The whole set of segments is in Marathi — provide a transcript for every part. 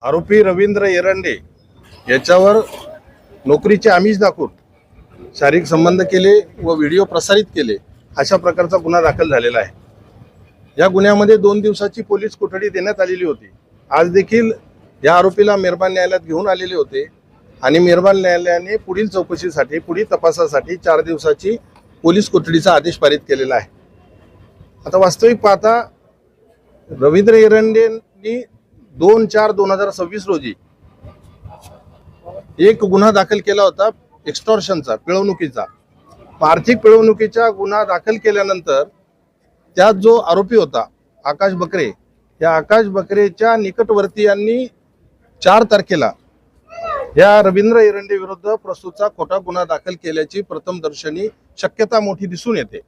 आरोपी रवींद्र एरंडे याच्यावर नोकरीचे आमिष दाखवून शारीरिक संबंध केले व व्हिडिओ प्रसारित केले अशा प्रकारचा गुन्हा दाखल झालेला आहे। या गुन्ह्यामध्ये 2 दिवसाची पोलीस कोठडी देण्यात आलेली होती। आज देखील या आरोपीला मेहरबान न्यायालयात घेऊन आलेले होते आणि मेहरबान न्यायालयाने पुढील चौकशीसाठी पुढील तपासासाठी 4 दिवसाची पोलीस कोठडीचा आदेश पारित केलेला आहे। आता वास्तविक पाहता रवींद्र एरंडेंनी 2/4/2026 रोजी एक गुन्हा दाखल केला होता एक्स्टॉर्शनचा, पिळवणुकीचा। आर्थिक पिळवणुकीचा गुन्हा दाखल केल्यानंतर त्यात जो आरोपी होता आकाश बकरे, या आकाश बकरेच्या निकटवर्तीयांनी 4 तारखेला या रवींद्र एरंडे विरुद्ध प्रस्तुतचा खोटा गुन्हा दाखल केल्याची प्रथमदर्शनी शक्यता मोठी दिसून येते।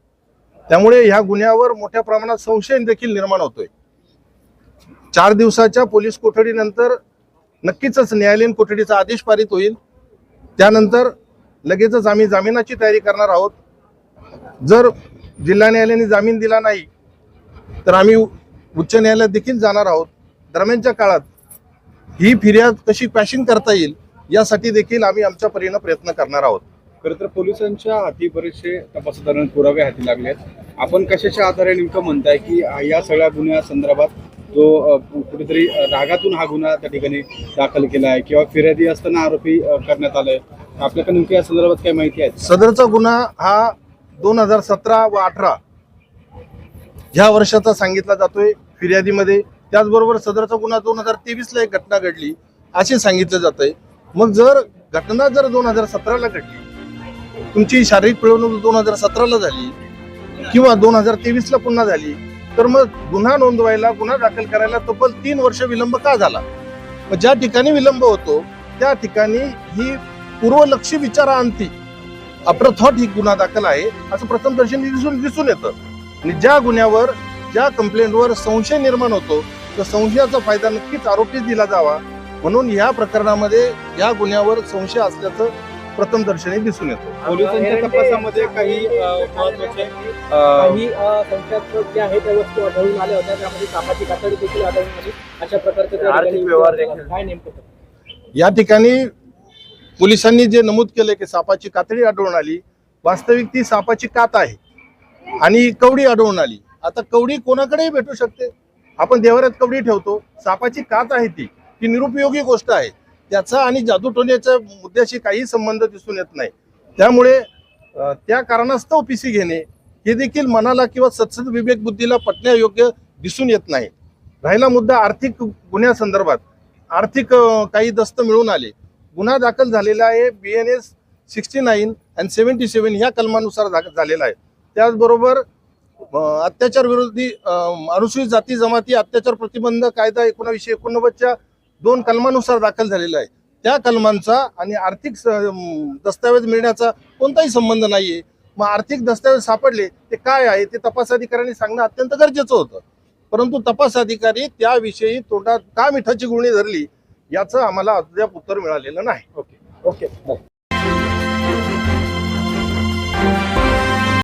त्यामुळे ह्या गुन्ह्यावर मोठ्या प्रमाणात संशय देखील निर्माण होतोय। 4 दिवसाच्या पोलीस कोठडीनंतर नक्कीच न्यायालयीन कोठडीचा आदेश पारित होईल। त्यानंतर लगेचच आम्ही जामिनाची तयारी करणार आहोत। जर जिल्हा न्यायालयाने जामीन दिला नाही तर आम्ही उच्च न्यायालयात देखील जाणार आहोत। दरम्यानच्या काळात ही फिर्याद कशी पॅशिंग करता येईल यासाठी देखील आम्ही आमच्या परीने प्रयत्न करणार आहोत। खरं तर पोलिसांच्या हाती बरेचसे तपासदरम्यान पुरावे हाती लागलेत। आपण कशाच्या आधारे नेमकं म्हणताय की या सगळ्या गुन्ह्यासंदर्भात जो कुठेतरी रागातून हा गुन्हा त्या ठिकाणी दाखल केला आहे किंवा फिर्यादी असताना आरोपी करण्यात आलाय? आपल्याकडे नेमकी या संदर्भात काय माहिती आहे? सदरचा गुन्हा हा 2017 व 18 ह्या वर्षाचा सांगितला जातोय फिर्यादीमध्ये। त्याचबरोबर सदरचा गुन्हा 2023 ला एक घटना घडली असे सांगितलं जातंय। मग जर घटना 2017 ला घडली, तुमची शारीरिक पिळवणूक 2017 ला झाली किंवा 2023 ला पुन्हा झाली, तर मग गुन्हा नोंदवायला, गुन्हा दाखल करायला तब्बल 3 वर्ष विलंब का झाला? मग ज्या ठिकाणी विलंब होतो त्या ठिकाणी ही पूर्वलक्षी विचारांती अप्रथॉट ही गुन्हा दाखल आहे असं प्रथमदर्शनी दिसून येतं। आणि ज्या गुन्ह्यावर, ज्या कंप्लेंटवर संशय निर्माण होतो तर संशयाचा फायदा नक्कीच आरोपीच दिला जावा, म्हणून या प्रकरणामध्ये या गुन्ह्यावर संशय असल्याचं प्रथमदर्शनी दिसून येतो। पोलिसांच्या तपासामध्ये काही महत्त्वाचे संशयास्पद जे आहे त्या वस्तू आढळून आल्या होत्या, त्यामध्ये सापाची कातडी देखील आढळून आली। अशा प्रकारचे आर्थिक व्यवहार काय नेमकं या ठिकाणी पोलिसांनी जे नमूद केले की सापाची कातडी आढळून आली, वास्तविक ती सापाची कात आहे आणि कवडी आढळून आली। आता कवडी कोणाकडेही भेटू शकते, आपण देवाऱ्यात कवडी ठेवतो, सापाची कात आहे ती निरुपयोगी गोष्ट आहे। त्याचा आणि जादूटोण्याच्या मुद्द्याशी काही संबंध दिसून येत नाही। त्यामुळे त्या कारणास्तव पीसी घेणे हे देखील मनाला किंवा सत्सद विवेक बुद्धीला पटण्यायोग्य दिसून येत नाही। राहिला मुद्दा आर्थिक गुन्ह्यासंदर्भात, आर्थिक काही दस्त मिळून आले, गुन्हा दाखल झालेला आहे BNS 69 आणि 77 ह्या कलमानुसार झालेला आहे। त्याचबरोबर अत्याचार विरोधी अनुसूचित जाती जमाती अत्याचार प्रतिबंध कायदा 1989च्या 2 कलमानुसार दाखल झालेला आहे। त्या कलमांचा आणि आर्थिक दस्तावेज मिळण्याचा कोणताही संबंध नाहीये। मग आर्थिक दस्तावेज सापडले ते काय आहे ते तपास अधिकाऱ्यांनी सांगणं अत्यंत गरजेचं होतं, परंतु तपास अधिकारी त्याविषयी तोंडात का मिठाची गुळणी धरली याचं आम्हाला अद्याप उत्तर मिळालेलं नाही। ओके.